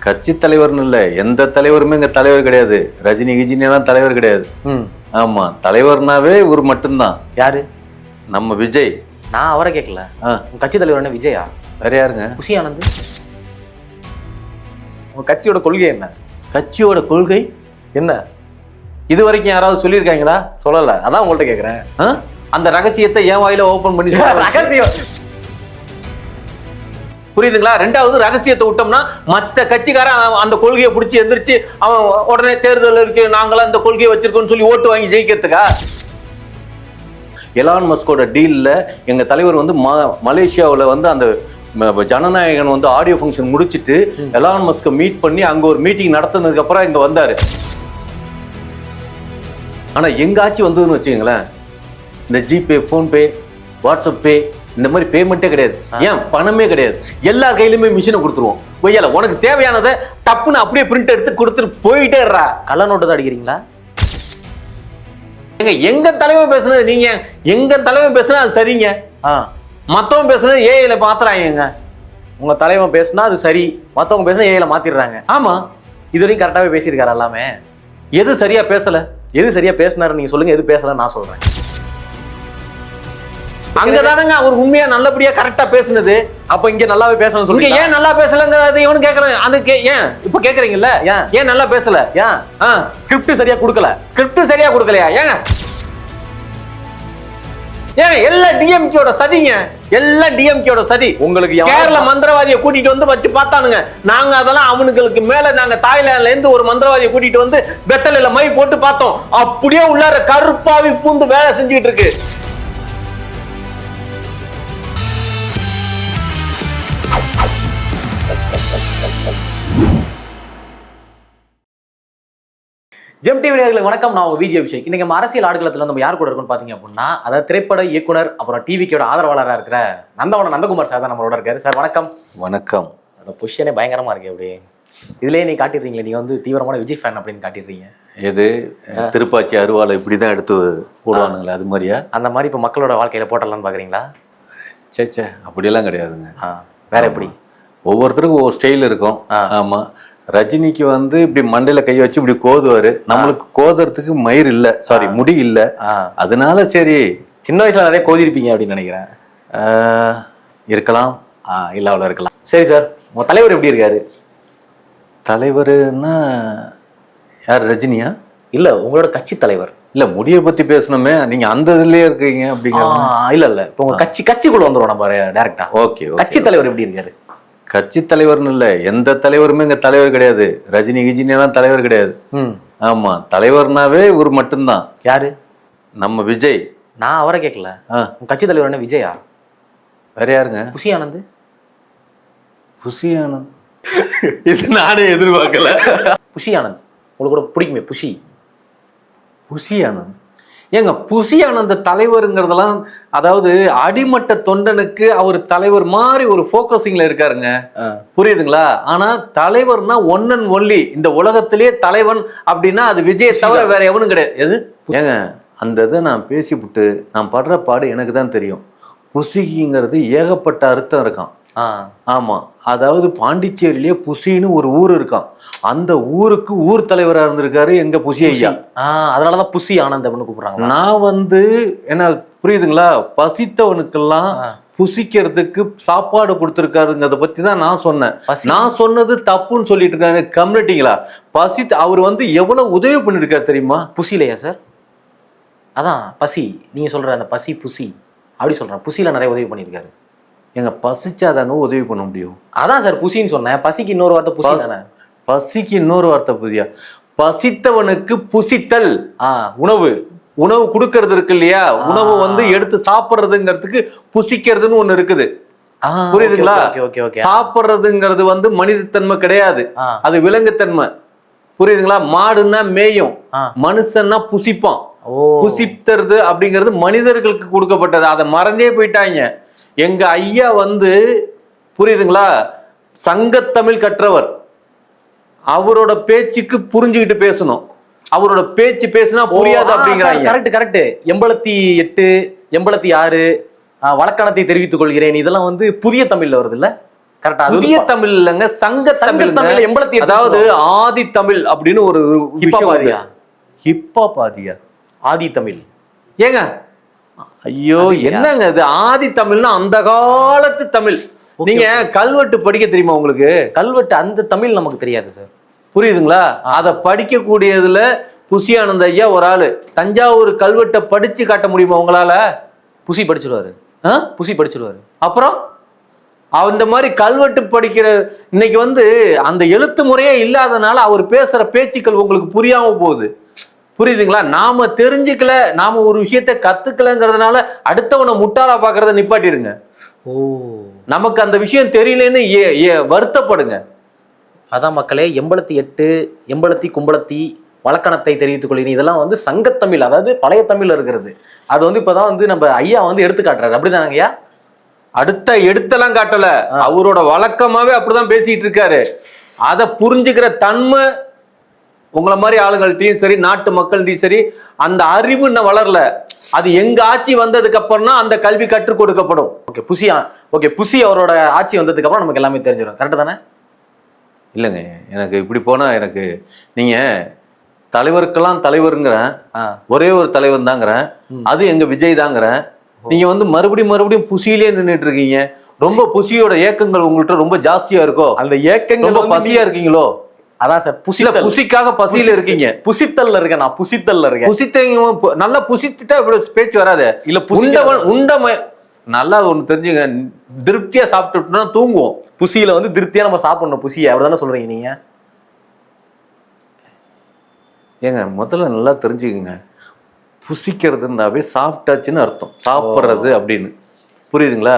கட்சி தலைவர்னு இல்ல, எந்த தலைவருமே இங்க தலைவர் கிடையாது. ரஜினி கிஜினியெல்லாம் தலைவர் கிடையாது. ஆமா, தலைவர்னாவே இவர் மட்டும்தான். யாரு? நம்ம விஜய். நான் அவரை கேட்கல. உங்க கட்சி தலைவர் என்ன விஜயா? வேற யாருங்க? புஷி ஆனந்த். உங்க கட்சியோட கொள்கை என்ன? கட்சியோட கொள்கை என்ன இது வரைக்கும் யாராவது சொல்லியிருக்காங்களா? சொல்லல. அதான் உங்கள்ட்ட கேக்குறேன். அந்த ரகசியத்தை என் வாயில ஓபன் பண்ணி ரகசியம் புரியுதுங்களா? ரெண்டாவது, ரகசியத்தை விட்டோம்னா மற்ற கட்சிக்காரன் அந்த கொள்கையை பிடிச்சி எந்திரிச்சு அவன் உடனே தேர்தல் இருக்கு நாங்களாம் அந்த கொள்கையை வச்சிருக்கோம்னு சொல்லி ஓட்டு வாங்கி ஜெயிக்கிறதுக்கா? எலான் மஸ்கோட டீல்ல எங்க தலைவர் வந்து மலேசியாவில் வந்து அந்த ஜனநாயகன் வந்து ஆடியோ ஃபங்க்ஷன் முடிச்சுட்டு எலான் மஸ்கை மீட் பண்ணி அங்க ஒரு மீட்டிங் நடத்தினதுக்கு அப்புறம் இங்க வந்தாரு. ஆனா எங்க ஆட்சி வந்ததுன்னு வச்சுக்கோங்களேன், இந்த ஜிபே, போன்பே, வாட்ஸ்அப் பே இந்த மாதிரி பேமெண்ட்டே கிடையாது. ஏன்? பணமே கிடையாது. எல்லார் கையிலுமே மிஷினை கொடுத்துருவோம். கொய்யால உனக்கு தேவையானதை டப்புன்னு அப்படியே பிரிண்ட் எடுத்து கொடுத்துட்டு போயிட்டே இருறா. கள்ள நோட்டு தான் அடிக்கிறீங்களா? எங்க தலைவன் பேசுனது நீங்க, எங்க தலைவன் பேசுனா அது சரிங்க. மத்தவன் பேசுனது ஏஐல பாத்துறாங்க. உங்க தலைவன் பேசுனா அது சரி, மத்தவங்க பேசுனா ஏஐல மாத்திடுறாங்க. ஆமா, இது வரைக்கும் கரெக்டாவே பேசியிருக்காரு எல்லாமே. எது சரியா பேசல? எது சரியா பேசினாரு நீங்க சொல்லுங்க, எது பேசல நான் சொல்றேன். அங்கதானங்க அவர் உண்மையா நல்லபடியா கரெக்டா பேசுனது. அப்ப இங்க நல்லாவே பேசணும் சொல்லுங்க. ஏன் நல்லா பேசலங்கிறது இவனு கேக்குறேன். அதுக்கு ஏன் இப்ப கேக்குறீங்கல்ல, ஏன் நல்லா பேசல? ஏன் ஸ்கிரிப்ட் சரியா கொடுக்கல? ஸ்கிரிப்ட் சரியா கொடுக்கலையா? ஏங்க ஏங்க எல்லா டிஎம்கேயோட சதிங்க, எல்லா டிஎம்கேயோட சதி. உங்களுக்கு கேரள மந்திரவாதியை கூட்டிட்டு வந்து வச்சு பார்த்தானுங்க. நாங்க அதெல்லாம் அவனுங்களுக்கு மேல நாங்க தாய்லாந்துல இருந்து ஒரு மந்திரவாதியை கூட்டிட்டு வந்து பெத்தலையில மை போட்டு பார்த்தோம். அப்படியே உள்ளார கருப்பாவி பூந்து வேலை செஞ்சுட்டு இருக்கு. ஜெம் டிவி நேயர்களுக்கு வணக்கம். நான் உங்க விஜய் அபிஷேக். இன்னைக்கு நம்ம அரசியல் ஆடுகளத்துல நம்ம யார் கூட இருக்கோம்னு பாத்தீங்க அப்படின்னா, அதாவது திரைப்பட இயக்குனர் அப்புறம் டிவிக்கோட ஆதரவாளராக இருக்கிற நந்தகுமார் சார் தான் நம்மளோட இருக்காரு. சார் வணக்கம். வணக்கம். அந்த பொசிஷனே பயங்கரமா இருக்கு. அப்படி இதுலயே நீ காட்டிடுறீங்களே, நீங்க வந்து தீவிரமான விஜய் ஃபேன் அப்படின்னு காட்டிடுறீங்க. எது திருப்பாச்சி அருவாலை இப்படிதான் எடுத்து போடுவானுங்களே, அது மாதிரியா? அந்த மாதிரி இப்ப மக்களோட வாழ்க்கையில போட்டலாம்னு பாக்குறீங்களா? சேச்சே, அப்படியெல்லாம் கிடையாதுங்க. வேற எப்படி? ஒவ்வொருத்தருக்கும் ஒவ்வொரு ஸ்டைல் இருக்கும். ஆமா, ரஜினிக்கு வந்து இப்படி மண்டையில கை வச்சு இப்படி கோதுவாரு. நம்மளுக்கு கோதுறதுக்கு மயிர் இல்ல, சாரி முடி இல்ல. அதனால சரி, சின்ன வயசுல நிறைய கோதிருப்பீங்க அப்படின்னு நினைக்கிறேன். இருக்கலாம், இல்ல அவ்வளவு இருக்கலாம். சரி சார், உங்க தலைவர் எப்படி இருக்காரு? தலைவருன்னா யார்? ரஜினியா? இல்ல உங்களோட கட்சி தலைவர். இல்ல, முடியை பத்தி பேசணுமே, நீங்க அந்த இதுலயே இருக்கீங்க அப்படிங்க. இல்ல இப்ப உங்க கட்சிக்குள்ள வந்துடும் நம்ம டைரக்டா. ஓகே, கட்சி தலைவர் எப்படி இருக்காரு? கட்சி தலைவர்னு இல்ல, எந்த தலைவருமே இங்க தலைவர் கிடையாது. ரஜினி கிஜினியெல்லாம் தலைவர் கிடையாது. ஆமா, தலைவர்னாவே இவர் மட்டும்தான். யாரு? நம்ம விஜய். நான் அவரை கேட்கல. உங்க கட்சி தலைவர் என்ன விஜயா? வேற யாருங்க? புஷி ஆனந்த். புஷி ஆனந்த் இது நானே எதிர்பார்க்கல. புஷி ஆனந்த் உங்களுக்கு கூட பிடிக்குமே? புஷி ஆனந்த் ஏங்க, புஷி ஆனந்த் தலைவருங்கிறதெல்லாம், அதாவது அடிமட்ட தொண்டனுக்கு அவர் தலைவர் மாதிரி ஒரு போக்கசிங்ல இருக்காருங்க. புரியுதுங்களா? ஆனா தலைவர்னா ஒன் அண்ட் ஒன்லி, இந்த உலகத்திலேயே தலைவன் அப்படின்னா அது விஜய் தவிர வேற எவனும் கிடையாது. எது ஏங்க, அந்த இதை நான் பேசிவிட்டு நான் படுற பாடு எனக்கு தான் தெரியும். புசிங்கிறது ஏகப்பட்ட அர்த்தம் இருக்கான். ஆமா, அதாவது பாண்டிச்சேரியிலேயே புசின்னு ஒரு ஊர் இருக்கான். அந்த ஊருக்கு ஊர் தலைவரா இருந்திருக்காரு எங்க புசி ஐயா. அதனாலதான் புசி ஆனந்த் அப்படின்னு கூப்பிடுறாங்க. நான் வந்து என்ன புரியுதுங்களா, பசித்தவனுக்கெல்லாம் புசிக்கிறதுக்கு சாப்பாடு கொடுத்துருக்காருங்கிறத பத்தி தான் நான் சொன்னேன். நான் சொன்னது தப்புன்னு சொல்லிட்டு இருக்காங்க கம்யூனிட்டிங்களா. அவர் வந்து எவ்வளவு உதவி பண்ணிருக்காரு தெரியுமா? புசிலையா சார்? அதான் பசி, நீங்க சொல்ற அந்த பசி புசி அப்படி சொல்றேன். புசியில நிறைய உதவி பண்ணிருக்காரு. எங்க பசிச்சாதாங்க உதவி பண்ண முடியும். அதான் சார் புசின்னு சொன்னேன். பசிக்கு இன்னொரு வார்த்தை புசி தானே. பசிக்கு இன்னொரு வார்த்தை புதியா? பசித்தவனுக்கு புசித்தல். உணவு கொடுக்கறது இருக்கு இல்லையா, உணவு வந்து எடுத்து சாப்பிடுறதுங்கிறதுக்கு புசிக்கிறதுன்னு ஒண்ணு இருக்குது. புரியுதுங்களா? சாப்பிடுறதுங்கிறது வந்து மனிதத்தன்மை கிடையாது, அது விலங்குத்தன்மை. புரியுதுங்களா? மாடுன்னா மேயும், மனுஷன்னா புசிப்பான். புசித்தது அப்படிங்கிறது மனிதர்களுக்கு கொடுக்கப்பட்டது. அதை மறந்தே போயிட்டாங்க. எங்க ஐயா வந்து புரியுதுங்களா, சங்கத்தமிழ் கற்றவர். அவரோட பேச்சுக்கு புரிஞ்சுக்கிட்டு பேசணும். அவரோட பேச்சு பேசினா புரியாது அப்படிங்கிறாங்க. கரெக்ட். 88, 86 வழக்கணத்தை தெரிவித்துக் கொள்கிறேன், இதெல்லாம் வந்து புதிய தமிழ்ல வருது இல்ல? கரெக்டா? புதிய தமிழ் இல்லைங்க, சங்க தமிழ். 88 அதாவது ஆதி தமிழ் அப்படின்னு ஒரு ஹிப்பாபாதியா? ஹிப்பாபாதியா? ஆதி தமிழ் ஏங்க ஐயோ என்னங்க இது? ஆதி தமிழ்னா அந்த காலத்து தமிழ். நீங்க கல்வெட்டு படிக்க தெரியுமா உங்களுக்கு? கல்வெட்டு அந்த தமிழ் நமக்கு தெரியாது சார். புரியுதுங்களா? அதை படிக்கக்கூடியதுல புசி ஆனந்த ஐயா ஒரு ஆளு. தஞ்சாவூர் கல்வெட்டை படிச்சு காட்ட முடியுமா உங்களால? புசி படிச்சிருவாரு. புசி படிச்சிருவாரு. அப்புறம் அந்த மாதிரி கல்வெட்டு படிக்கிற இன்னைக்கு அந்த எழுத்து முறையே இல்லாதனால அவர் பேசுற பேச்சுக்கள் உங்களுக்கு புரியாம போகுது. புரியுதுங்களா? நாம தெரிஞ்சுக்கல, நாம ஒரு விஷயத்த கத்துக்கலங்கிறதுனால அடுத்தவனை முட்டாளா பாக்குறத நிப்பாட்டிருங்க. ஓ, நமக்கு அந்த விஷயம் தெரியலன்னு வருத்தப்படுங்க. அதான் மக்களே, 88 எம்பளத்தி கும்பளத்தி வழக்கணத்தை தெரிவித்துக் கொள்கிறேன். இதெல்லாம் சங்கத்தமிழ், அதாவது பழைய தமிழ் இருக்கிறது. அது இப்பதான் நம்ம ஐயா எடுத்து காட்டுறாரு. அப்படிதானங்க ஐயா? அடுத்த எடுத்தெல்லாம் காட்டல, அவரோட வழக்கமாவே அப்படிதான் பேசிட்டு இருக்காரு. அதை புரிஞ்சுக்கிற தன்மை உங்களை மாதிரி ஆளுகள்ட்டையும் சரி, நாட்டு மக்கள்கிட்டையும் சரி, அந்த அறிவு இன்னும் வளரல. அது எங்க ஆட்சி வந்ததுக்கு அப்புறம் தான் அந்த கல்வி கற்றுக் கொடுக்கப்படும். புசி அவரோட ஆட்சி வந்ததுக்கு அப்புறம் நமக்கு எல்லாமே தெரிஞ்சிடும். கரெக்ட் தானே? இல்லைங்க, எனக்கு இப்படி போனா எனக்கு நீங்க தலைவருக்கெல்லாம் தலைவருங்கிறேன், ஒரே ஒரு தலைவர் தாங்கிறேன், அது எங்க விஜய் தாங்கிறேன். நீங்க மறுபடியும் புசியிலே நின்றுட்டு இருக்கீங்க. ரொம்ப புசியோட ஏக்கங்கள் உங்கள்கிட்ட ரொம்ப ஜாஸ்தியா இருக்கோ? அந்த ஏக்கங்கள் பசியா இருக்கீங்களோ? அதான் சார், புசிக்காக பசியில இருக்கீங்க. புசித்தல்ல இருக்கேன், நான் புசித்தல்ல இருக்கேன். புசித்த நல்லா புசித்துட்டா இவ்வளவு பேச்சு வராது. இல்ல உண்டவன் நல்லா ஒண்ணு தெரிஞ்சுங்க, திருப்தியா சாப்பிட்டுட்டோம்னா தூங்குவோம். புசியில திருப்தியா நம்ம சாப்பிடணும். புசிய அப்படிதானே சொல்றீங்க நீங்க? ஏங்க முதல்ல நல்லா தெரிஞ்சுக்கங்க, புசிக்கிறதுனாவே சாப்பிட்டாச்சுன்னு அர்த்தம். சாப்பிட்றது அப்படின்னு புரியுதுங்களா?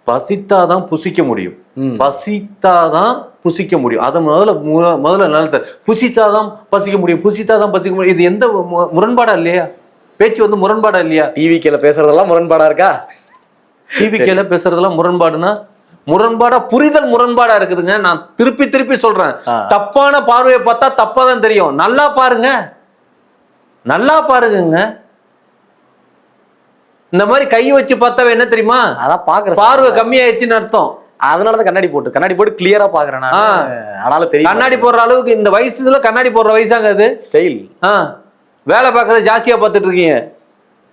பசித்தாதான் புசிக்க முடியும், பசித்தாதான் புசிக்க முடியும். அதை முதல்ல நல்லா புசித்தாதான் பசிக்க முடியும், புசித்தாதான் பசிக்க முடியும். இது எந்த முரண்பாடா இல்லையா? பேச்சு முரண்பாடா இல்லையா? டிவிக்கில பேசுறதெல்லாம் முரண்பாடா இருக்கா? டிவிக்கில பேசுறதெல்லாம் முரண்பாடுனா முரண்பாடா, புரிதல் முரண்பாடா இருக்குதுங்க. நான் திருப்பி சொல்றேன், தப்பான பார்வையை பார்த்தா தப்பா தான் தெரியும். நல்லா பாருங்க, நல்லா பாருங்க. இந்த மாதிரி கை வச்சு பார்த்தாவே என்ன தெரியுமா? அதான் பாக்குற பார்வை கம்மியாயிடுச்சுன்னு அர்த்தம். அதனாலதான் கண்ணாடி போட்டு கிளியரா பாக்குறேன். அதனால தெரியும். கண்ணாடி போடுற அளவுக்கு இந்த வயசுல கண்ணாடி போடுற வயசாங்க அது. ஸ்டைல். வேலை பார்க்கறது ஜாஸ்தியா பார்த்துட்டு இருக்கீங்க.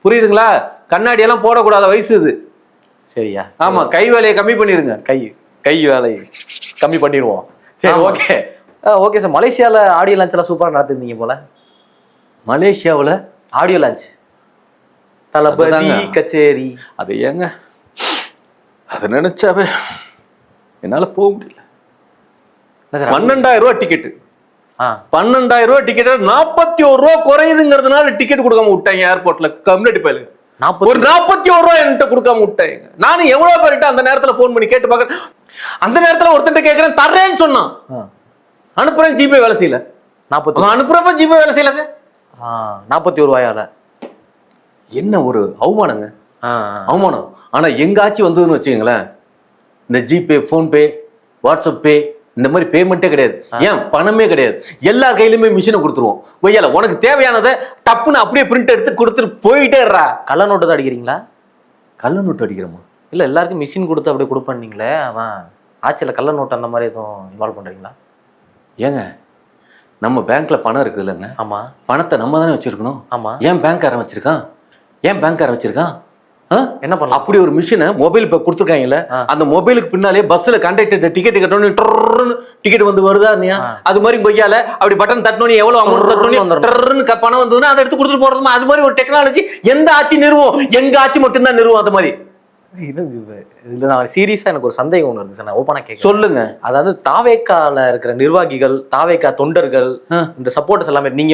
புரியுதுங்களா? கண்ணாடி எல்லாம் போடக்கூடாத வயசு இது. சரியா? ஆமா, கை வேலையை கம்மி பண்ணிருங்க. கை வேலையை கம்மி பண்ணிடுவோம். சரி, ஓகே சார். மலேசியால ஆடியோ லான்ச் எல்லாம் சூப்பரா நடத்திருந்தீங்க போல. மலேசியாவில் ஆடியோ லான்ச், தளபதி கச்சேரி. அது ஏங்க, அதை நினைச்சாவே என்னால போக முடியல. 12,000 ரூபாய் டிக்கெட்டு, 12,000 ரூபாய் டிக்கெட் 41 ரூபா குறையுதுங்கிறதுனால டிக்கெட் கொடுக்காம விட்டாங்க ஏர்போர்ட்ல. கம்யூனிட்டி பயிலுங்க ஒரு 41 ரூபாய் என்கிட்ட கொடுக்காம விட்டாங்க. நானும் எவ்வளவு பேர்கிட்ட அந்த நேரத்துல போன் பண்ணி கேட்டு பாக்குறேன். அந்த நேரத்துல ஒருத்தன் கேட்கிறேன், தர்றேன்னு சொன்னான். அனுப்புறேன், ஜிபே வேலை செய்யல. அனுப்புறப்ப ஜிபே வேலை செய்யலங்க. 41 ரூபாயால என்ன ஒரு அவமானங்க, அவமானம். ஆனா எங்க ஆட்சி வந்ததுன்னு வச்சுக்கீங்களேன், இந்த ஜிபே, போன்பே, வாட்ஸ்அப் பே, இந்த மாதிரி பேமெண்ட்டே கிடையாது. ஏன் பணமே கிடையாது. எல்லார் கையிலுமே மிஷினை கொடுத்துருவோம். ஒய்யால உனக்கு தேவையானதை டப்புன்னு அப்படியே பிரிண்ட் எடுத்து கொடுத்துட்டு போயிட்டே இருறா. கள்ள நோட்டு தான் அடிக்கிறீங்களா? கள்ள நோட்டு அடிக்கிறோமா? இல்ல, எல்லாருக்கும் மிஷின் கொடுத்து அப்படியே கொடுப்பீங்களே, அதான் ஆட்சியில கள்ள நோட்டு அந்த மாதிரி எதுவும் இன்வால்வ் பண்றீங்களா? ஏங்க, நம்ம பேங்க்ல பணம் இருக்குது இல்லைங்க? ஆமா. பணத்தை நம்ம தானே வச்சிருக்கணும். ஆமா. ஏன் பேங்க்காரன் வச்சிருக்கான்? என்ன பண்ணலாம்? அப்படி ஒரு மிஷினை மொபைல் இப்ப கொடுத்துருக்காங்கல்ல, அந்த மொபைலுக்கு பின்னாலே பஸ்ல கண்டக்டர் டிக்கெட் கட்டணும், டிக்கெட் வருதா இல்லையா? அது மாதிரி கொய்யால அப்படி பட்டன் தட்டணும், எவ்வளவு அமௌண்ட் தட்டணும், பணம் வந்ததுன்னா அதை எடுத்து கொடுத்துட்டு போறதுமா. அது மாதிரி ஒரு டெக்னாலஜி எந்த ஆட்சி நிறுவம்? எங்க ஆட்சி மட்டும்தான் நிறுவம். அந்த மாதிரி சீரியஸா எனக்கு ஒரு சந்தேகம் ஒண்ணு இருக்கு சார், நான் ஓப்பனா கேட்க. சொல்லுங்க. அதாவது தாவேக்கால இருக்கிற நிர்வாகிகள், தாவேக்கா தொண்டர்கள், இந்த சப்போர்ட்டர்ஸ் எல்லாமே நீங்க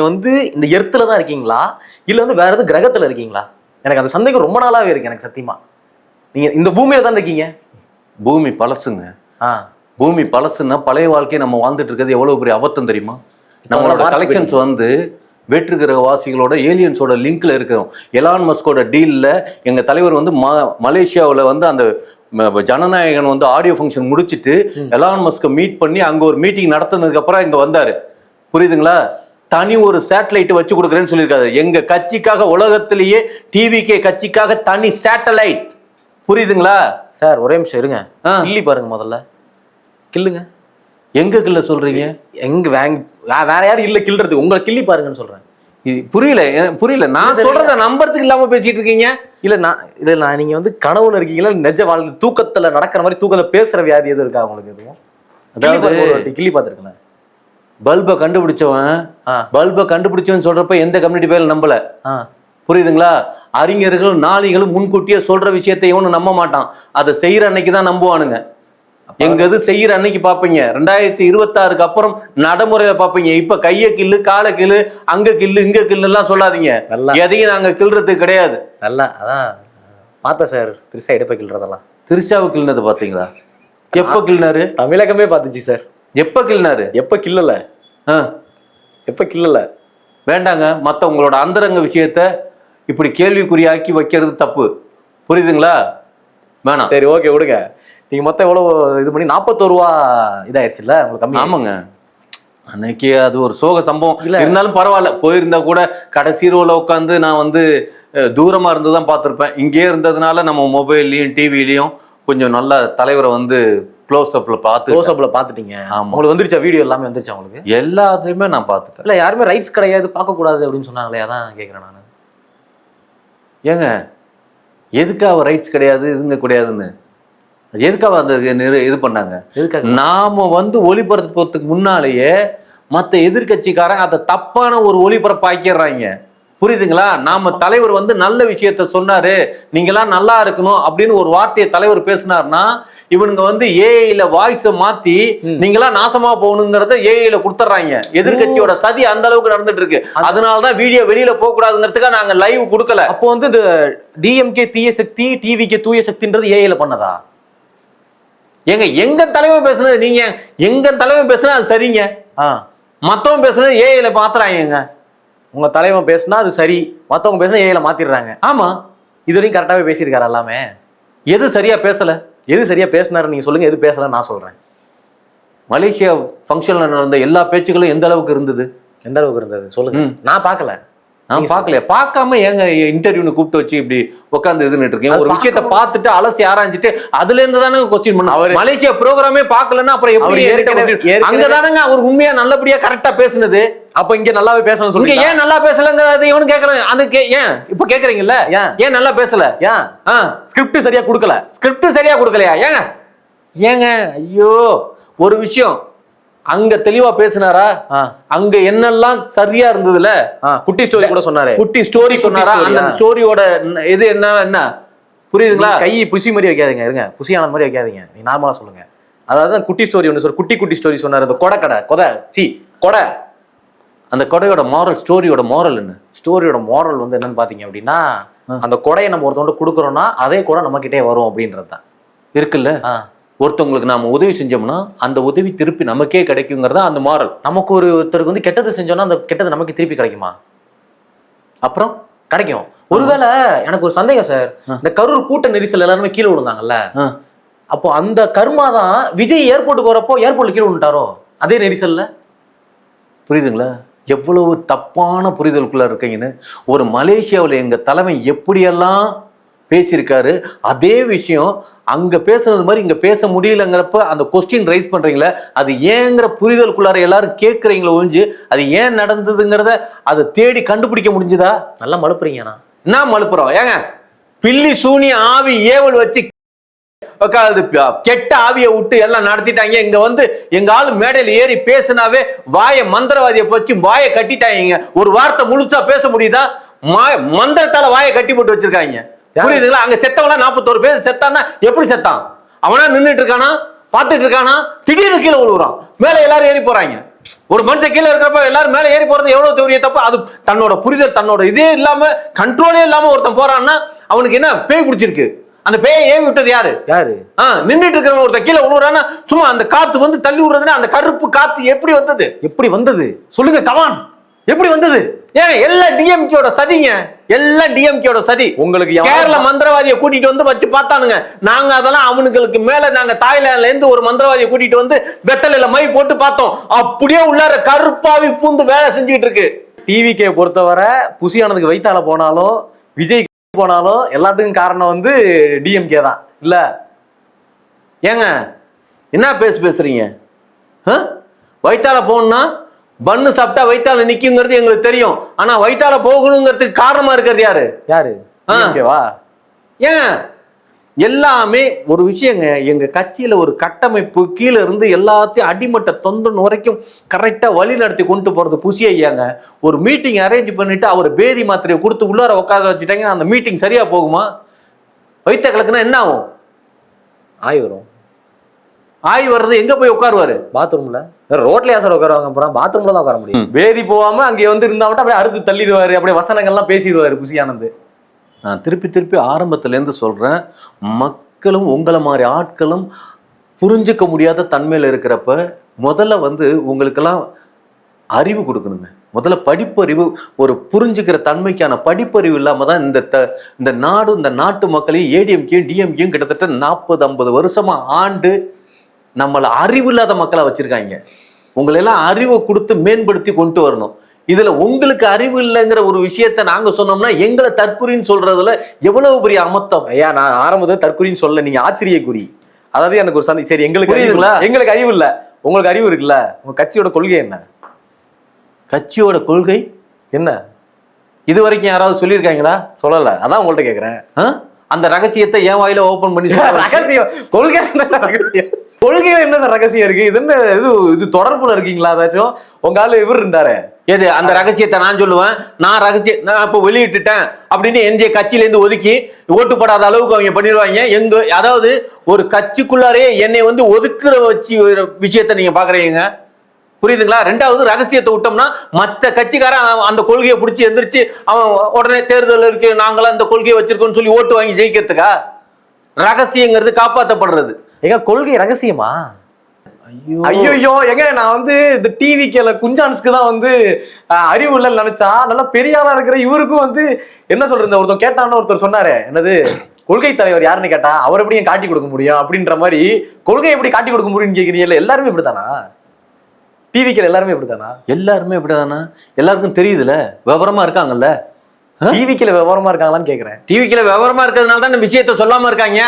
இந்த எர்த்துல தான் இருக்கீங்களா, இல்ல வேற எதுவும் கிரகத்துல இருக்கீங்களா? எனக்கு அந்த சந்தேகம் ரொம்ப நாளாவே இருக்கு எனக்கு சத்தியமா. நீங்க இந்த பூமியில தான் இருக்கீங்க. பூமி பழசுங்க. பூமி பழசுன்னா பழைய வாழ்க்கையை நம்ம வாழ்ந்துட்டு இருக்கிறது எவ்வளவு பெரிய அபத்தம் தெரியுமா? நம்மளோட கலெக்ஷன்ஸ் வேற்று கிரக வாசிகளோட ஏலியன்ஸோட லிங்க்ல இருக்கிறோம். எலான் மஸ்கோட டீல்ல எங்க தலைவர் மலேசியாவில் அந்த ஜனநாயகன் ஆடியோ ஃபங்க்ஷன் முடிச்சுட்டு எலான் மஸ்கை மீட் பண்ணி அங்க ஒரு மீட்டிங் நடத்தினதுக்கு அப்புறம் இங்க வந்தாரு. புரியுதுங்களா? தனி ஒரு சேட்டலைட் வச்சு கொடுக்குறேன்னு சொல்லியிருக்காரு. எங்க கட்சிக்காக, உலகத்திலேயே டிவிகே கட்சிக்காக தனி சேட்டலைட். புரியுதுங்களா சார்? ஒரே நிமிஷம் இருங்க, கில்லி பாருங்க முதல்ல. கில்லுங்க. எங்க கில்ல சொல்றீங்க? எங்க வேற யாரும் இல்ல கில்றது, உங்களை கிள்ளி பாருங்கன்னு சொல்றேன். புரியல, எனக்கு புரியல. நான் சொல்றத நம்புறதுக்கு இல்லாம பேசிட்டு இருக்கீங்க. இல்ல நீங்க வந்து கனவுல இருக்கீங்களா, நிஜ வாழ்க்கை தூக்கத்துல நடக்கிற மாதிரி தூக்கத்துல பேசுற வியாதி எதுவும் இருக்கா உங்களுக்கு? எதுவும் அதாவது கிள்ளி பாத்துருக்கேன். பல்பை கண்டுபிடிச்சவன் சொல்றப்ப எந்த கம்யூனிட்டி பேர்ல நம்பல. புரியுதுங்களா? அறிஞர்களும் நாளிகளும் முன்கூட்டியே சொல்ற விஷயத்தை இவனு நம்ப மாட்டான். அதை செய்யற அன்னைக்கு தான் நம்புவானுங்க. எங்க இது செய்யற அன்னைக்கு பாப்பீங்க. 2026க்கு அப்புறம் நடைமுறையில பாப்பீங்க. இப்ப கைய கில்லு, கால கில்லு, அங்க கில்லு, இங்க கில்லு எல்லாம் சொல்லாதீங்க. எதையும் நாங்க கில்றது கிடையாது. நல்லா அதான் பார்த்தா சார், திரிசா எடுப்ப கில்றதெல்லாம். திரிசாவை கில்னது பாத்தீங்களா? எப்ப கில்னாரு? தமிழகமே பாத்துச்சு சார். எப்ப கில்னாரு? எப்ப கில்லல வேண்டாங்க. மத்த உங்களோட அந்தரங்க விஷயத்த இப்படி கேள்விக்குறியாக்கி வைக்கிறது தப்பு. புரியுதுங்களா? வேணாம். சரி, ஓகே, விடுங்க. நீங்க மொத்தம் எவ்வளவு இது பண்ணி 41 ரூபா இதாயிருச்சுல்ல உங்களுக்கு? கம்மி. ஆமாங்க. அன்னைக்கு அது ஒரு சோக சம்பவம் இருந்தாலும் பரவாயில்ல. போயிருந்தா கூட கடைசி ரோல உட்காந்து நான் வந்து தூரமா இருந்துதான் பார்த்திருப்பேன். இங்கே இருந்ததுனால நம்ம மொபைல்லையும் டிவிலையும் கொஞ்சம் நல்ல தலைவரை வந்து க்ளோஸ்அப்ல பாத்துட்டீங்க. உங்களுக்கு வந்துருச்சா? வீடியோ எல்லாமே வந்துருச்சா உங்களுக்கு? எல்லாத்தையுமே நான் பார்த்துட்டேன். இல்ல யாருமே ரைட்ஸ் கிடையாது, பார்க்க கூடாது அப்படின்னு சொன்னாங்களே, அதான் கேட்கிறேன் நான். ஏங்க எதுக்காக ரைட்ஸ் கிடையாது, இதுங்க கிடையாதுன்னு எதுக்காக அந்த இது பண்ணாங்க? நாம வந்து ஒளிபரப்புறதுக்கு முன்னாலேயே மற்ற எதிர்கட்சிக்காரன் அதை தப்பான ஒரு ஒளிபரப்பாக்கிறாங்க. புரியுதுங்களா? நாம தலைவர் வந்து நல்ல விஷயத்த சொன்னாரு, நீங்களாம் நல்லா இருக்கணும் அப்படின்னு ஒரு வார்த்தையை தலைவர் பேசினார்னா இவனுங்க வந்து ஏஐல வாய்ஸ மாத்தி நீங்களாம் நாசமா போகணுங்கிறத ஏஐல கொடுத்துறாங்க. எதிர்கட்சியோட சதி அந்த அளவுக்கு நடந்துட்டு இருக்கு. அதனாலதான் வீடியோ வெளியில போக கூடாதுங்கிறதுக்காக நாங்க லைவ் கொடுக்கல. அப்போ வந்து இந்த டிஎம்கே தீய சக்தி, டிவிகே தூய சக்தின்றது ஏஐல பண்ணதா? ஏங்க எங்க தலைவர் பேசுனது நீங்க எங்க தலைவர் பேசுனா அது சரிங்க. மத்தவன் பேசுனது ஏஐல பாத்துறாங்க. உங்க தலைவன் பேசுனா அது சரி, மத்தவங்க பேசுனா ஏஐல மாத்திடுறாங்க. ஆமா, இதுவரையும் கரெக்டாவே பேசியிருக்காரு எல்லாமே. எது சரியா பேசல, எது சரியா பேசினாரு நீங்க சொல்லுங்க, எது பேசல நான் சொல்றேன். மலேசியா ஃபங்க்ஷன்ல நடந்த எல்லா பேச்சுகளும் எந்த அளவுக்கு இருந்தது? எந்த அளவுக்கு இருந்தது சொல்லுங்க. நான் பார்க்கல. நான் பார்க்கல. பார்க்காம ஏங்க இன்டர்வியூன்னு கூப்பிட்டு வச்சு இப்படி உட்காந்து இதுன்னு இருக்கேன். ஒரு விஷயத்த பார்த்துட்டு அலசி ஆராய்ஞ்சிட்டு அதுல இருந்து தானே கொஸ்டின் பண்ண. அவர் மலேசியா ப்ரோக்ராமே பார்க்கலன்னா அப்புறம் எப்படி? அங்கதானங்க அவர் உண்மையா நல்லபடியா கரெக்டா பேசுனது. அப்ப இங்க நல்லாவே பேசணும் சொல்லுங்க. ஏன் நல்லா பேசலங்கிறத இவனு கேக்குறேன். அதுக்கு ஏன் இப்ப கேக்குறீங்கல்ல, ஏன் நல்லா பேசல? ஏன் ஸ்கிரிப்ட் சரியா கொடுக்கல? ஸ்கிரிப்ட் சரியா கொடுக்கலையா? ஏங்க ஐயோ, ஒரு விஷயம் அங்க தெளிவா பேசினாரா? அங்க என்னெல்லாம் சரியா இருந்ததுல குட்டி ஸ்டோரி கூட சொன்னாரு. குட்டி ஸ்டோரி சொன்னாரா? அந்த ஸ்டோரியோட இது என்ன புரியுதுங்களா? கை புசி மாதிரி வைக்காதீங்க, இருங்க, புசியான மாதிரி வைக்காதீங்க, நீ நார்மலா சொல்லுங்க. அதாவது குட்டி ஸ்டோரி ஒன்று சொல்ற, குட்டி ஸ்டோரி சொன்னாரு. அந்த கொடை அந்த கொடையோட மாரல், ஸ்டோரியோட மாரல் என்ன? ஸ்டோரியோட மாரல் வந்து என்னன்னு பாத்தீங்க அப்படின்னா, அந்த கொடையை நம்ம ஒருத்தவங்க கொடுக்குறோம்னா அதே கூட நம்ம கிட்டே வரும் அப்படின்றதுதான் இருக்குல்ல. ஒருத்தவங்களுக்கு நாம உதவி செஞ்சோம்னா அந்த உதவி திருப்பி நமக்கே கிடைக்குங்கிறதா அந்த மாரல். நமக்கு ஒருத்தருக்கு வந்து கெட்டது செஞ்சோம்னா அந்த கெட்டது நமக்கு திருப்பி கிடைக்குமா? அப்புறம் கிடைக்கும். ஒருவேளை எனக்கு ஒரு சந்தேகம் சார், இந்த கரூர் கூட்ட நெரிசல் எல்லாருமே கீழே விழுந்தாங்கல்ல, அப்போ அந்த கர்மா தான் விஜய் ஏர்போர்ட்டுக்கு வரப்போ ஏர்போர்ட்ல கீழே விழுந்தாரோ அதே நெரிசல்ல? புரியுதுங்களா? எவ்வளவு தப்பான புரிதலுக்குள்ள இருக்கீங்கன்னு. ஒரு மலேசியாவில் எங்க தலைமை எப்படியெல்லாம் பேசியிருக்காரு, அதே விஷயம் அங்க பேசுறது மாதிரி இங்க பேச முடியலங்கிறப்ப அந்த கொஸ்டின் ரைஸ் பண்றீங்களா? அது ஏங்கிற புரிதலுக்குள்ளார எல்லாரும் கேட்கறீங்களா ஒழிஞ்சு அது ஏன் நடந்ததுங்கிறத அதை தேடி கண்டுபிடிக்க முடிஞ்சுதா? நல்லா மழுப்புறீங்கண்ணா. என்ன மழுப்புறோம்? ஏங்க பில்லி சூனி ஆவி ஏவல் வச்சு கெட்ட ஆவியை விட்டு எல்லாம் நடத்திட்டாங்க. இங்க வந்து எங்க ஆளு மேடையில ஏறி பேசினாவே வாய மந்திரவாதியை வச்சு வாயை கட்டிட்டாங்க. ஒரு வார்த்தை முழுசா பேச முடியுதா? மந்திரத்தால வாயை கட்டி போட்டு வச்சிருக்காங்க. புரியுதுங்களா? அங்க செத்தவனா 41 பேர் செத்தானா எப்படி செத்தான்? அவனா நின்றுட்டு இருக்கானா, பார்த்துட்டு இருக்கானா, திடீர்னு கீழே விழுவுறான். மேல எல்லாரும் ஏறி போறாங்க. ஒரு மனுஷன் கீழே இருக்கிறப்ப எல்லாரும் மேல ஏறி போறது எவ்வளவு பெரிய தப்பு. அது தன்னோட புரிதல், தன்னோட இதே இல்லாம, கண்ட்ரோலே இல்லாம ஒருத்தன் போறான்னா அவனுக்கு என்ன பேய் பிடிச்சிருக்கு? அந்த பேயை ஏவி விட்டது யாரு? நின்றுட்டு இருக்கிறவங்க ஒருத்தன் கீழே விழுவுறான்னா சும்மா அந்த காத்து வந்து தள்ளி விடுறதுன்னா அந்த கருப்பு காத்து எப்படி வந்தது? சொல்லுங்க கமான், எப்படி வந்தது? ஏன் எல்லாம் டிஎம்கேயோட சதிங்க, எல்லாம் டிஎம்கேயோட சதி. உங்களுக்கு கேரள மந்திரவாதியை கூட்டிட்டு வந்து வச்சு பார்த்தானுங்க. நாங்க அதெல்லாம் அவனுங்களுக்கு மேல நாங்க தாய்லாந்துல இருந்து ஒரு மந்திரவாதியை கூட்டிட்டு வந்து வெத்தலையில மை போட்டு பார்த்தோம். அப்படியே உள்ளார கருப்பாவி பூந்து வேலை செஞ்சுட்டு இருக்கு. டிவிகே பொறுத்தவரை புசியானதுக்கு வைத்தால போனாலும் விஜய் போனாலும் எல்லாத்துக்கும் காரணம் வந்து டிஎம்கே தான் இல்ல? ஏங்க என்ன பேசுறீங்க? வயித்தால போகணும்னா பன்னு சாப்பிட்டா வயித்தால நிக்குங்கிறது எங்களுக்கு தெரியும். ஆனா வயித்தால போகணுங்கிறதுக்கு காரணமா இருக்கிறது யாரு? ஓகேவா? ஏன் எல்லாமே ஒரு விஷயங்க. எங்க கட்சியில ஒரு கட்டமைப்பு கீழே இருந்து எல்லாத்தையும் அடிமட்ட தொந்தன் வரைக்கும் கரெக்டா வழி நடத்தி கொண்டு போறது புசி ஐயாங்க. ஒரு மீட்டிங் அரேஞ்ச் பண்ணிட்டு அவர் பேதி மாத்திரையை கொடுத்து உள்ளார உட்கார வச்சுட்டாங்க. அந்த மீட்டிங் சரியா போகுமா? வைத்த கலக்குனா என்ன ஆகும்? ஆய் வரும். ஆய் வர்றது எங்க போய் உட்காருவாரு? பாத்ரூம்ல. ரோட்லயா சார் உட்காருவாங்க? அப்புறம் பாத்ரூம்ல தான் உட்கார முடியும். வேதி போகாம அங்கே வந்து இருந்தா மட்டும் அப்படியே அறுத்து தள்ளிடுவாரு. அப்படியே வசனங்கள்லாம் பேசிடுவாரு புசி ஆனந்த். நான் திருப்பி ஆரம்பத்திலேருந்து சொல்றேன், மக்களும் உங்களை மாதிரி ஆட்களும் புரிஞ்சுக்க முடியாத தன்மையில இருக்கிறப்ப முதல்ல வந்து உங்களுக்கெல்லாம் அறிவு கொடுக்கணுங்க. முதல்ல படிப்பறிவு, ஒரு புரிஞ்சுக்கிற தன்மைக்கான படிப்பறிவு இல்லாம தான் இந்த நாடு, இந்த நாட்டு மக்களையும் ஏடிஎம்கேயும் டிஎம்கேயும் கிட்டத்தட்ட 40-50 வருஷமா ஆண்டு நம்மளை அறிவு இல்லாத மக்களை வச்சிருக்காங்க. உங்களை எல்லாம் அறிவை கொடுத்து மேம்படுத்தி கொண்டு வரணும். இதுல உங்களுக்கு அறிவு இல்லைங்கிற ஒரு விஷயத்த நாங்க சொன்னோம்னா எங்களை தற்குறின்னு சொல்றதுல எவ்வளவு பெரிய அமத்தம். ஐயா, நான் ஆரம்பத்தில் தற்குறின்னு சொல்ல, நீங்க ஆச்சரிய குறி. அதாவது எனக்கு ஒரு சந்தை. சரி, எங்களுக்கு அறிவு இல்ல, உங்களுக்கு அறிவு இருக்குல்ல. உங்க கட்சியோட கொள்கை என்ன? கட்சியோட கொள்கை என்ன இது வரைக்கும் யாராவது சொல்லியிருக்காங்களா? சொல்லல. அதான் உங்கள்ட்ட கேக்குறேன். அந்த ரகசியத்தை என் வாயில ஓபன் பண்ணி ரகசியம் கொள்கை என்ன சார்? ரகசியம் கொள்கையில என்ன சார் ரகசியம் இருக்கு? இது என்ன இது தொடர்புல இருக்கீங்களா? ஏதாச்சும் உங்க ஆளு இவர் இருந்தாரு எது? அந்த ரகசியத்தை நான் சொல்லுவேன். நான் இப்ப வெளியிட்டுட்டேன் அப்படின்னு எந்த கட்சியில இருந்து ஒதுக்கி ஓட்டு போடாத அளவுக்கு அவங்க பண்ணிடுவாங்க. அதாவது ஒரு கட்சிக்குள்ளாரே என்னை வந்து ஒதுக்குற வச்சு விஷயத்த நீங்க பாக்குறீங்க, புரியுதுங்களா? ரெண்டாவது, ரகசியத்தை விட்டோம்னா மற்ற கட்சிக்காரன் அந்த கொள்கையை பிடிச்சி எந்திரிச்சு அவன் உடனே தேர்தல் இருக்கு நாங்களாம் அந்த கொள்கையை வச்சிருக்கோம்னு சொல்லி ஓட்டு வாங்கி ஜெயிக்கிறதுக்கா? ரகசியங்கிறது காப்பாற்றப்படுறது. எங்க கொள்கை ரகசியமா? ஐயோ எங்க நான் வந்து இந்த டிவி கேல குஞ்சான்ஸ்க்கு தான் வந்து அறிவு இல்லைன்னு நினைச்சா, நல்லா பெரியாளா இருக்கிற இவருக்கும் வந்து என்ன சொல்றது, ஒருத்தர் கேட்டான்னு ஒருத்தர் சொன்னாரு, என்னது கொள்கை தலைவர் யாருன்னு கேட்டா அவர் எப்படி காட்டி கொடுக்க முடியும் அப்படின்ற மாதிரி, கொள்கை எப்படி காட்டி கொடுக்க முடியும்னு கேக்குறீங்க. எல்லாருமே இப்படித்தானா? டிவி கேல எல்லாருமே இப்படித்தானா? எல்லாருமே இப்படிதானா? எல்லாருக்கும் தெரியுதுல, விவரமா இருக்காங்கல்ல. டிவி கேல விவரமா இருக்காங்களான்னு கேக்குறேன். டிவி கேல விவரமா இருக்கிறதுனால தான் இந்த விஷயத்த சொல்லாம இருக்காங்க.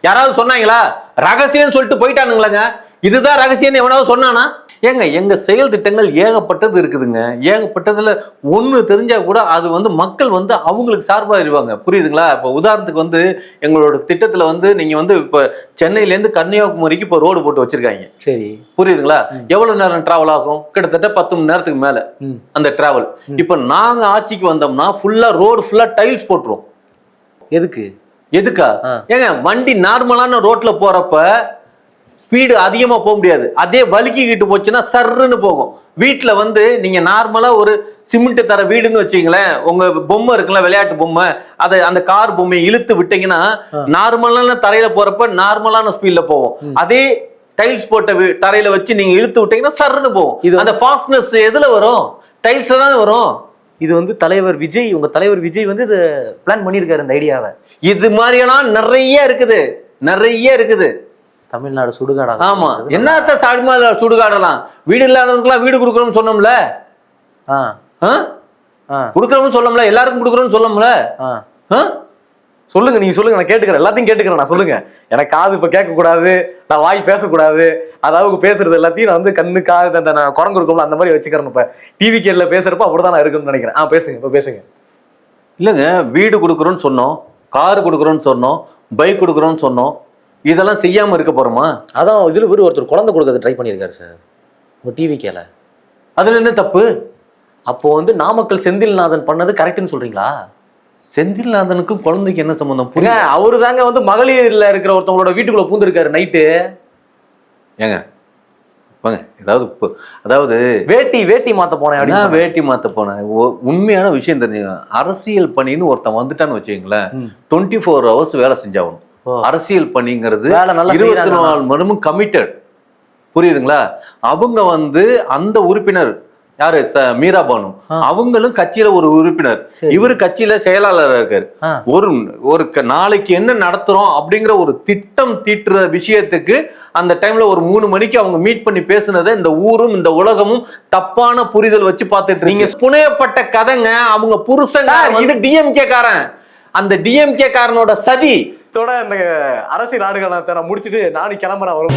யாராவது சொன்னாங்களா? ரகசியம் சொல்லிட்டு போயிட்டானுங்களங்க. இதுதான் ரகசியம் எவனாவது சொன்னானா? ஏங்க, எங்க செயல் திட்டங்கள் ஏகப்பட்டது இருக்குதுங்க. ஏகப்பட்டதுல ஒண்ணு தெரிஞ்சா கூட அது வந்து மக்கள் வந்து அவங்களுக்கு சார்பா இருவாங்க, புரியுதுங்களா? இப்ப உதாரணத்துக்கு வந்து எங்களோட திட்டத்துல வந்து நீங்க வந்து இப்ப சென்னையில இருந்து கன்னியாகுமரிக்கு இப்ப ரோடு போட்டு வச்சிருக்காங்க. சரி, புரியுதுங்களா? எவ்வளவு நேரம் டிராவல் ஆகும்? கிட்டத்தட்ட 10 மணி நேரத்துக்கு மேல அந்த டிராவல். இப்ப நாங்க ஆட்சிக்கு வந்தோம்னா ஃபுல்லா ரோடு ஃபுல்லா டைல்ஸ் போட்டுரும். எதுக்கா? ஏங்க, வண்டி நார்மலான ரோட்ல போறப்ப ஸ்பீடு அதிகமா போக முடியாது. அதே வலிக்கிட்டு போச்சுன்னா சர்ன்னு போகும். வீட்டுல வந்து நீங்க நார்மலா ஒரு சிமெண்ட் தர வீடுன்னு வச்சுங்களேன், உங்க பொம்மை இருக்குல்ல, விளையாட்டு பொம்மை, அதை அந்த கார் பொம்மையை இழுத்து விட்டீங்கன்னா நார்மலான தரையில போறப்ப நார்மலான ஸ்பீட்ல போகும். அதே டைல்ஸ் போட்ட தரையில வச்சு நீங்க இழுத்து விட்டீங்கன்னா சர்ன்னு போகும். இது அந்த ஃபாஸ்ட்னஸ் எதுல வரும்? டைல்ஸ்ல தானே வரும். இது வந்து தலைவர் விஜய், உங்க தலைவர் விஜய் வந்து இது பிளான் பண்ணியிருக்காரு இந்த ஐடியாவை. இது மாதிரியெல்லாம் நிறைய இருக்குது. தமிழ்நாடு சுடுகாடா? ஆமா, என்னத்த சுடுகாடலாம்? வீடு இல்லாதவங்களுக்குலாம் வீடு கொடுக்கணும்னு சொன்னோம்ல, கொடுக்கணும்னு சொல்லணும்ல, எல்லாருக்கும் கொடுக்கணும்னு சொல்லணும்ல. சொல்லுங்க, நீங்க சொல்லுங்க, நான் கேட்டுக்கிறேன், எல்லாத்தையும் கேட்டுக்கிறேன். நான் சொல்லுங்க, எனக்கு காது இப்ப கேட்க கூடாது, நான் வாய் பேசக்கூடாது, அதாவது பேசுறது எல்லாத்தையும் நான் வந்து கண்ணு காது அந்த நான் குரங்கு இருக்கும்ல அந்த மாதிரி வச்சுக்கிறேன். இப்ப டிவி கேட்ல பேசுறப்ப அப்படிதான் நான் இருக்குன்னு நினைக்கிறேன். பேசுங்க, இப்ப பேசுங்க. இல்லைங்க, வீடு கொடுக்குறோன்னு சொன்னோம், கார் கொடுக்குறோன்னு சொன்னோம், பைக் கொடுக்குறோன்னு சொன்னோம். இதெல்லாம் செய்யாம இருக்க போறோமா? அதான் இதுல ஒருத்தர் குழந்தை கொடுக்கறது ட்ரை பண்ணியிருக்காரு சார் உங்க டிவி கேல. அதுல என்ன தப்பு? அப்போ வந்து நாமக்கல் செந்தில்நாதன் பண்ணது கரெக்ட்னு சொல்றீங்களா? செந்தில்நாதனுக்கும் குழந்தைக்கு என்ன சம்பந்தம்? அவரு தாங்க வந்து மகளிர்ல இருக்கிற ஒருத்தவங்களோட வீட்டுக்குள்ள பூந்துருக்காரு நைட்டு. ஏங்க அதாவது வேட்டி மாத்த போனேன். வேட்டி மாத்த போனேன். உண்மையான விஷயம் தெரிஞ்சுங்க. அரசியல் பணின்னு ஒருத்தன் வந்துட்டான்னு வச்சுங்களேன், 24 hours வேலை செஞ்சாகணும். அரசியல் பணிங்கிறது 24 மணி நேரமும் கமிட்டட், புரியுதுங்களா? அவங்க வந்து அந்த உறுப்பினர் யாரு, மீரா பானு, அவங்களும் கட்சியில ஒரு உறுப்பினர், இவரு கட்சியில செயலாளராக இருக்காரு. ஒரு நாளைக்கு என்ன நடத்துறோம் அப்படிங்கிற ஒரு திட்டம் தீட்டுற விஷயத்துக்கு அந்த டைம்ல ஒரு 3 மணிக்கு அவங்க மீட் பண்ணி பேசுனதை இந்த ஊரும் இந்த உலகமும் தப்பான புரிதல் வச்சு பார்த்துட்டு நீங்க புனையப்பட்ட கதைங்க. அவங்க புருஷங்க வந்து டிஎம்கே காரன், அந்த டிஎம்கே காரனோட சதி இதோட இந்த அரசியல் ஆடுகளத்தை நான் முடிச்சுட்டு நானும் கிளம்புறேன் வரும்.